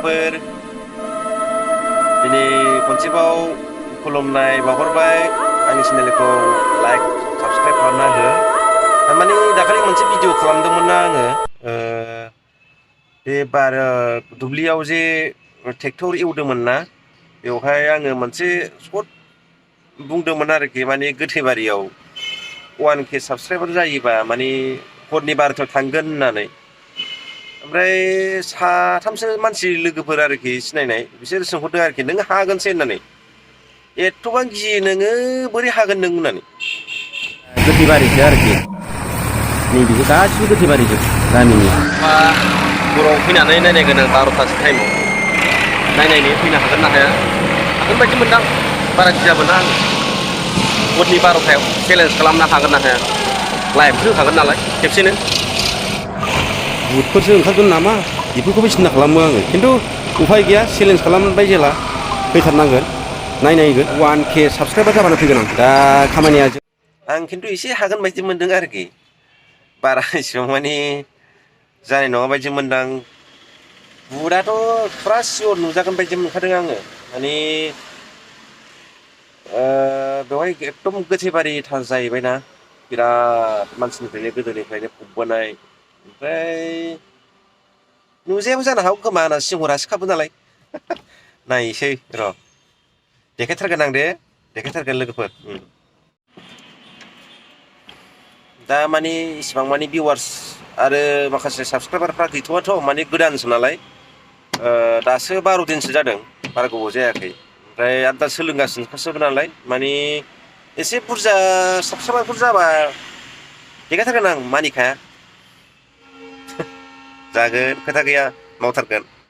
लोगोफोर दिनै खनसेबाव खुलुमनाय बावहरबाय आंनि चेनेलखौ लाइक साबस्क्राइब खालामना हो थारमाने दाखालि मोनसे भिडिअ खालामदोंमोन ना आङो बे दुब्लियाव जे ट्रेक्टर एवदोंमोन ना बेवहाय आङो मोनसे सर्ट बुंदोंमोन आरोखि माने गोथैबारियाव 1K साबस्क्राइबार जायोबा माने हरनि 12टायाव थांगोन होननानै ओमफ्राय साथामसो मानसि लोगोफोर आरोखि सिनायनाय बिसोर सोंहरदों आरोखि नों हागोनसै होननानै एथ'बां गियो नोङो बोरै हागोन नों होननानै गोथैबारिसो आरोखि नैबेखौ गासिबो गोथैबारिजोब गामिनि हराव फैनानै नायनायगोन आं 12टासो टाइमाव नायनायनो फैनो हागोन ना हाया हागोन बायदि मोनदां बारा गियाबो ना आङो हरनि 12टायाव चेलेन्ज खालामनो हागोन ना हाया लाइभसो होखागोन नालाय खेबसेनो बुटफोरसो ओंखारगोन नामा बेफोरखौबो सिन्था खालामो आङो खिन्थु उफाय गैया चेलेन्ज खालामबाय जेला फैथारनांगोन नायनायगोन 1K साबस्क्राइबार जाबानो फैगोन आं दा खामानिया आं खिन्थु एसे हागोन बायदि मोनदों आरोखि बारा इसेबां माने जानाय नङा बायदि मोनदां बुटआथ' फुरा सियर नुजागोन बायदि मोनखादों आङो माने बेवहाय एकदम गोथैबारिथार जाहैबायना बिराद मानसिनिफ्रायनो गोदोनिफ्रायनो फबबोनाय ओमफ्राय नुजायाबो जानो हागौ खोमा आंना सिंहरासो खाबो नालाय नायसै र' देखायथारगोन आं दे देखायथारगोन लोगोफोर दा माने इसिबां माने भिउवार्स आरो माखासे साबसक्राइबारफ्रा गैथ'वाथ' माने गोदानसो नालाय दासो 12 दिनसो जादों बारा गोबाव जायाखै ओमफ्राय आरो दा सोलोंगासिनोखासो नालाय माने एसे बुरजा साबसक्राइबारफोर जाबा देखायथारगोन आं मानिखाया जागोन खोथा गैया मावथारगोन